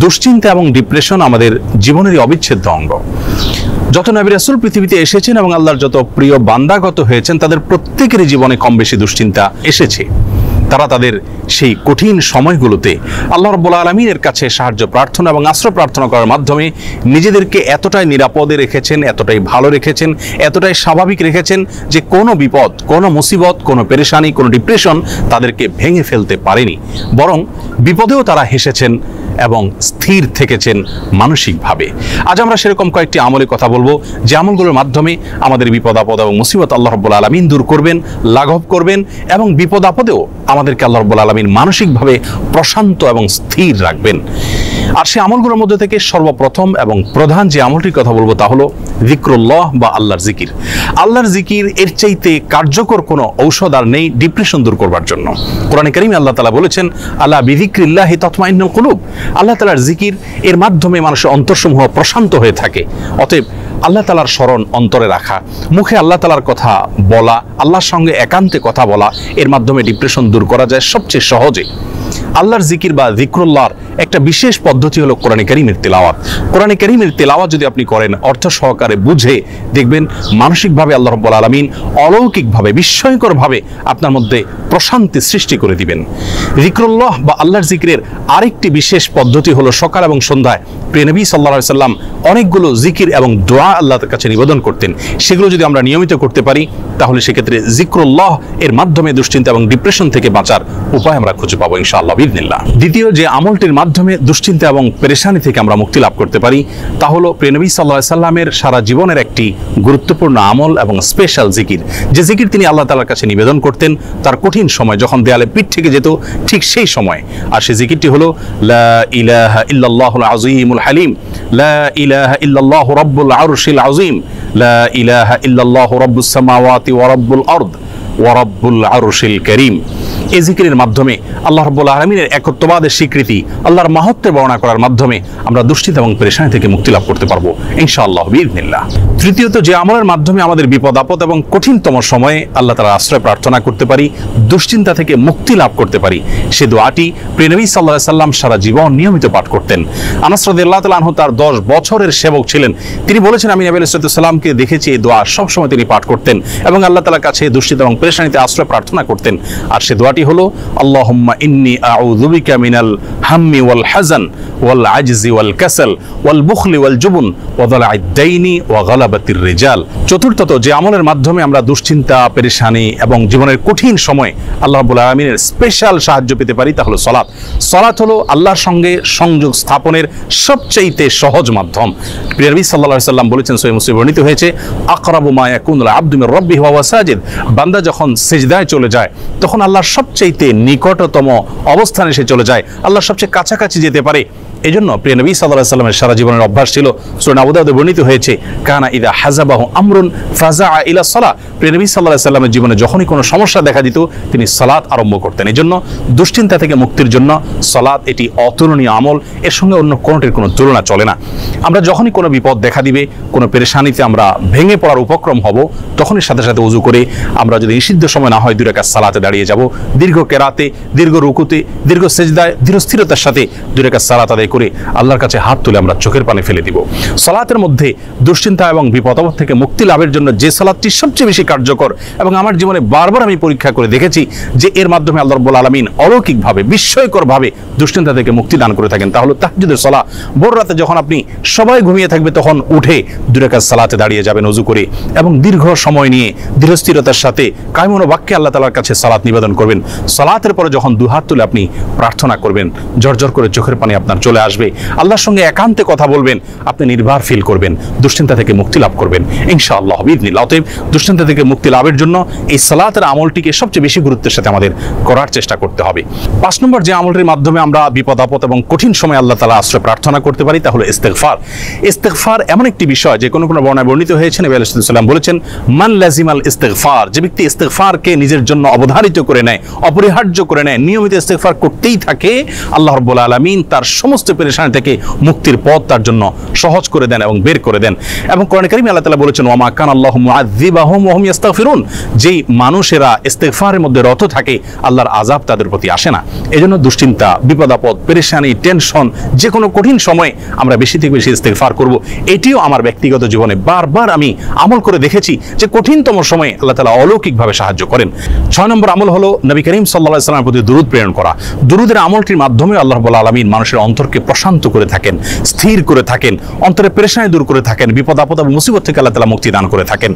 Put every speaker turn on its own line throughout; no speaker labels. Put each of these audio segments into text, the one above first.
দুশ্চিন্তা এবং ডিপ্রেশন আমাদের জীবনেরই অবিচ্ছেদ্য অঙ্গ। যত নবী রাসূল পৃথিবীতে এসেছেন এবং আল্লাহর যত প্রিয় বান্দাগত হয়েছেন, তাদের প্রত্যেকেরই জীবনে কম বেশি দুশ্চিন্তা এসেছে। তারা তাদের সেই কঠিন সময়গুলোতে আল্লাহ রাব্বুল আলামিনের কাছে সাহায্য প্রার্থনা এবং আশ্রয় প্রার্থনা করার মাধ্যমে নিজেদেরকে এতটাই নিরাপদে রেখেছেন, এতটাই ভালো রেখেছেন, এতটাই স্বাভাবিক রেখেছেন যে কোনো বিপদ, কোনো মুসিবত, কোনো পেরেশানি, কোনো ডিপ্রেশন তাদেরকে ভেঙে ফেলতে পারেনি। বরং বিপদেও তারা হেসেছেন এবং স্থির থেকেছেন মানসিকভাবে। আজ আমরা সেরকম কয়েকটি আমলের কথা বলবো, যে আমলগুলোর মাধ্যমে আমাদের বিপদ আপদ এবং মুসিবত আল্লাহ রাব্বুল আলামিন দূর করবেন, লাঘব করবেন এবং বিপদ আপদেও আমাদেরকে আল্লাহ রাব্বুল আলামিন মানসিকভাবে প্রশান্ত এবং স্থির রাখবেন। আর সেই আমলগুলোর মধ্যে থেকে সর্বপ্রথম এবং প্রধান যে আমলটির কথা বলবো তা হলো যিকরুল্লাহ বা আল্লাহর জিকির। আল্লাহর জিকির এর চাইতে কার্যকর কোনো ঔষধ আর নেই ডিপ্রেশন দূর করবার জন্য। কোরআনে কারীমে আল্লাহ তাআলা বলেছেন, আলা বিযিকরিল্লাহি তাতমাইন্নুল কুলুব। আল্লাহ তাআলার জিকির এর মাধ্যমে মানুষের অন্তরসমূহ প্রশান্ত হয়ে থাকে। অতএব আল্লাহ তাআলার স্মরণ অন্তরে রাখা, মুখে আল্লাহ তাআলার কথা বলা, আল্লাহর সঙ্গে একান্তে কথা বলা, এর মাধ্যমে ডিপ্রেশন দূর করা যায় সবচেয়ে সহজে। আল্লাহর জিকির বা যিকরুল্লাহর একটা বিশেষ পদ্ধতি হলো কোরআনে কারীমের তিলাওয়াত। কোরআনে কারীমের তিলাওয়াত যদি আপনি করেন অর্থ সহকারে বুঝে, দেখবেন মানসিকভাবে আল্লাহ রাব্বুল আলামিন অলৌকিকভাবে, বিস্ময়করভাবে আপনার মধ্যে প্রশান্তি সৃষ্টি করে দিবেন। যিকরুল্লাহ বা আল্লাহর জিকিরের আরেকটি বিশেষ পদ্ধতি হলো সকাল এবং সন্ধ্যায় প্রিয় নবী সাল্লাল্লাহু আলাইহি সাল্লাম অনেকগুলো জিকির এবং দোয়া আল্লাহর কাছে নিবেদন করতেন। সেগুলো যদি আমরা নিয়মিত করতে পারি তাহলে সেক্ষেত্রে যিকরুল্লাহ এর মাধ্যমে দুশ্চিন্তা এবং ডিপ্রেশন থেকে বাঁচার উপায় আমরা খুঁজে পাবো ইনশাআল্লাহ বিইذনিল্লাহ। দ্বিতীয় যে আমলটির মাধ্যমে দুশ্চিন্তা এবং পেরেশানি থেকে আমরা মুক্তি লাভ করতে পারি তা হলো প্রিয় নবী সাল্লাল্লাহু আলাইহি সাল্লামের সারা জীবনের একটি গুরুত্বপূর্ণ আমল এবং স্পেশাল জিকির, যে জিকির তিনি আল্লাহ তাআলার কাছে নিবেদন করতেন তার কঠিন সময় যখন দেয়ালে পিঠ থেকে যেত ঠিক সেই সময়। আর সেই জিকিরটি হলো লা ইলাহা ইল্লাল্লাহুল আযীমুল হালিম, লা ইলাহা ইল্লাল্লাহু রাব্বুল আরশিল আযীম, লা ইলাহা ইল্লাল্লাহু রাব্বুস সামাওয়াতি ওয়া রাব্বুল আরদ ওয়া রাব্বুল আরশিল কারীম। এই জিকিরের মাধ্যমে আল্লাহ রাব্বুল আলামিনের একত্ববাদের স্বীকৃতি, আল্লাহর মাহাত্ম্যের বর্ণনা করার মাধ্যমে আমরা দুশ্চিন্তা এবং পেরেশানি থেকে মুক্তি লাভ করতে পারবো ইনশাআল্লাহ বিইذনিল্লাহ। তৃতীয়ত যে আমলের মাধ্যমে আমাদের বিপদ আপদ এবং কঠিনতম সময়ে আল্লাহ তাআলার আশ্রয় প্রার্থনা করতে পারি, দুশ্চিন্তা থেকে মুক্তি লাভ করতে পারি, সে দোয়াটি প্রিয় নবী সাল্লাল্লাহু আলাইহি সাল্লাম সারা জীবন নিয়মিত পাঠ করতেন। আনাস রাদিয়াল্লাহু তাআলা আনহু তার 10 বছরের সেবক ছিলেন। তিনি বলেছেন, আমি নবী আলাইহিস সালামকে দেখেছি এই দোয়া সবসময় তিনি পাঠ করতেন এবং আল্লাহ তাআলার কাছে দুশ্চিন্তা এবং পেরেশানিতে আশ্রয় প্রার্থনা করতেন। আর সে দোয়াটি হলো আল্লাহুম্মা ইন্নী আউযু বিকা মিনাল হাম্মি ওয়াল হাযান ওয়াল আজজি ওয়াল কাসাল ওয়াল বুখলি ওয়াল জুবন ওয়া দালা'আদ দাইনি ওয়া গালাবাতির রিজাল। চতুর্থত যে আমলের মাধ্যমে আমরা দুশ্চিন্তা, পেরেশানি এবং জীবনের কঠিন সময় আল্লাহ রাব্বুল আলামিনের স্পেশাল সাহায্য পেতে পারি তা হলো সালাত। সালাত হলো আল্লাহর সঙ্গে সংযোগ স্থাপনের সবচেয়ে সহজ মাধ্যম। প্রিয় নবী সাল্লাল্লাহু আলাইহি সাল্লাম বলেছেন, সহিহ মুসলিমে বর্ণিত হয়েছে, আকরাবু মা ইয়াকুনুল আবদু মির রাব্বিহি ওয়া হুয়া সাজিদ। বান্দা যখন সিজদায় চলে যায় তখন আল্লাহর সবচেয়ে নিকটতম অবস্থানে সে চলে যায়, আল্লাহর সবচেয়ে কাছাকাছি যেতে পারে। এজন্য প্রিয় নবী সাল্লাল্লাহু আলাইহি সাল্লামের সারা জীবনের অভ্যাস ছিল, সূরা আবু দাউদে বর্ণিত হয়েছে, কানা ইযা হাযাবাহু আমরুন ফাযাআ ইলা সালাহ। প্রিয় নবী সাল্লাল্লাহু আলাইহি সাল্লামের জীবনে যখনই কোনো সমস্যা দেখা দিত তিনি সালাত আরম্ভ করতেন। এজন্য দুশ্চিন্তা থেকে মুক্তির জন্য সালাত এটি অতুলনীয় আমল, এর সঙ্গে অন্য কোনোটির কোনো তুলনা চলে না। আমরা যখনই কোনো বিপদ দেখা দিবে, কোনো পেরেশানিতে আমরা ভেঙে পড়ার উপক্রম হব, তখনই সাথে সাথে ওযু করে আমরা যদি নিষিদ্ধ সময় না হয় 2 রাকাত সালাতে দাঁড়িয়ে যাব, দীর্ঘ কেরাতে, দীর্ঘ রুকুতে, দীর্ঘ সিজদায় ধীর স্থিরতার সাথে 2 রাকাত সালাত আদায় করে আল্লাহর কাছে হাত তুলে আমরা চোখের পানি ফেলে দিব। সালাতের মধ্যে দুশ্চিন্তা এবং বিপদ আপদ থেকে মুক্তি লাভের জন্য যে সালাতটি সবচেয়ে বেশি কার্যকর এবং আমার জীবনে বারবার আমি পরীক্ষা করে দেখেছি যে এর মাধ্যমে আল্লাহ রাব্বুল আলামিন অলৌকিকভাবে, বিস্ময়করভাবে দুশ্চিন্তা থেকে মুক্তি দান করে থাকেন, তা হলো তাহাজ্জুদের সালাত। ভোর রাতে যখন আপনি সবাই ঘুমিয়ে থাকবে তখন উঠে 2 রাকাত সালাতে দাঁড়িয়ে যাবেন ওযু করে এবং দীর্ঘ সময় নিয়ে ধীরস্থিরতার সাথে কায়মন বাক্যে আল্লাহ তাআলার কাছে সালাত নিবেদন করবেন। সালাতের পরে যখন 2 হাত তুলে আপনি প্রার্থনা করবেন, ঝরঝর করে চোখের পানি আপনার চলে আসবে, আল্লাহর সঙ্গে একান্তে কথা বলবেন, আপনি নির্ভর ফিল করবেন, দুশ্চিন্তা থেকে মুক্তি লাভ করবেন ইনশাআল্লাহ বিইذনিল্লাহ। অতএব দুশ্চিন্তা থেকে মুক্তি লাভের জন্য এই সালাতের আমলটিকে সবচেয়ে বেশি গুরুত্বের সাথে আমাদের করার চেষ্টা করতে হবে। 5 নম্বর যে আমলটির মাধ্যমে আমরা বিপদ আপদ এবং কঠিন সময় আল্লাহ তাআলা আশ্রয় প্রার্থনা করতে পারি তা হলো ইস্তিগফার। ইস্তিগফার এমন একটি বিষয় যে কোনো বর্ণনায় বর্ণিত হয়েছে, নবী আলাইহিস সালাম বলেছেন, মান লাজিমাল ইস্তিগফার, যে ব্যক্তি ইস্তিগফারকে নিজের জন্য অবধারিত করে নেয়, অপরিহার্য করে নেয়, নিয়মিত ইস্তিগফার করতেই থাকে, আল্লাহ রাব্বুল আলামিন তার সমস্ত পেরেশানি থেকে মুক্তির পথ তার জন্য সহজ করে দেন এবং বের করে দেন। এবং কোরআন কারীমে আল্লাহ তাআলা বলেছেন, ওয়া মা কানা আল্লাহু মুআযযিবাহুম ওয়া হুম ইস্তাগফিরুন, যেই মানুষেরা ইস্তিগফারের মধ্যে রত থাকে আল্লাহর আযাব তাদের প্রতি আসে না। এজন্য দুশ্চিন্তা, বিপদ আপদ, পেরেশানি, টেনশন, যে কোনো কঠিন সময়ে আমরা বেশি থেকে বেশি ইস্তিগফার করব। এটিও আমার ব্যক্তিগত জীবনে বারবার আমি আমল করে দেখেছি যে কঠিনতম সময়ে আল্লাহ তাআলা অলৌকিকভাবে সাহায্য করেন। 6 নম্বর আমল হলো নবী করিম সাল্লাল্লাহু আলাইহি ওয়াসাল্লামের প্রতি দুরূদ প্রেরণ করা। দুরূদের আমলটির মাধ্যমে আল্লাহ রাব্বুল আলামিন মানুষের অন্তরকে প্রশান্ত করে থাকেন, স্থির করে থাকেন, অন্তরে পেরেশানি দূর করে থাকেন, বিপদ আপদ এবং মুসিবত থেকে আল্লাহ তাআলা মুক্তি দান করে থাকেন।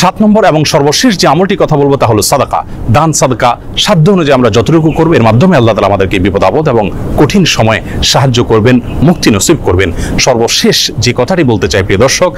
7 নম্বর এবং সর্বশেষ যে আমলটি কথা বলবো তা হলো সাদাকা, দান সাদকা। সাধ্য অনুযায়ী আমরা যতটুকু করব এর মাধ্যমে আল্লাহ তাআলা আমাদেরকে বিপদ আপদ এবং কঠিন সময়ে সাহায্য করবেন, মুক্তি নসিব করবেন। সর্বশেষ যে কথাটি বলতে চাই প্রিয় দর্শক,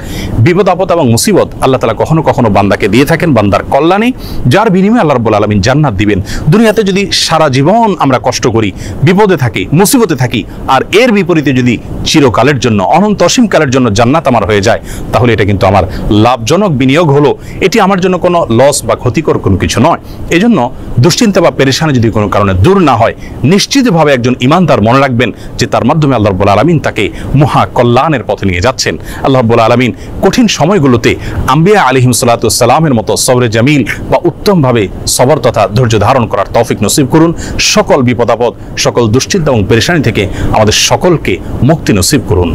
বিপদ আপদ এবং মুসিবত আল্লাহ তাআলা কখনো কখনো বান্দাকে দিয়ে থাকেন বান্দার কল্যাণে, যার বিনিময়ে আল্লাহ রাব্বুল আলামিন জান্নাত দিবেন। দুনিয়াতে যদি সারা জীবন আমরা কষ্ট করি, বিপদে থাকি, মুসিবতে থাকি, আর এর বিপরীতে যদি চিরকালের জন্য, অনন্ত অসীমকালের জন্য জান্নাত আমার হয়ে যায়, তাহলে এটা কিন্তু আমার লাভজনক বিনিয়োগ হলো। এটি আমার জন্য কোনো লস বা ক্ষতিকর কোনো কিছু নয়। এজন্য দুশ্চিন্তা বা পেরেশানি যদি কোনো কারণে দূর না হয়, নিশ্চিতভাবে একজন ঈমানদার মনে রাখবেন যে তার মাধ্যমে আল্লাহ রাব্বুল আলামিন তাকে মহা কল্যাণের পথে নিয়ে যাচ্ছেন। আল্লাহ রাব্বুল আলামিন কঠিন সময়গুলোতে আম্বিয়া আলাইহিস সালাতু ওয়াস সালামের মতো সবরে জামিল বা উত্তমভাবে সবর তথা ধৈর্য ধারণ করার তৌফিক নসিব করুন। সকল বিপদ আপদ, সকল দুশ্চিন্তা এবং পেরেশানি থেকে আমাদের সকলকে মুক্তি নসিব করুন।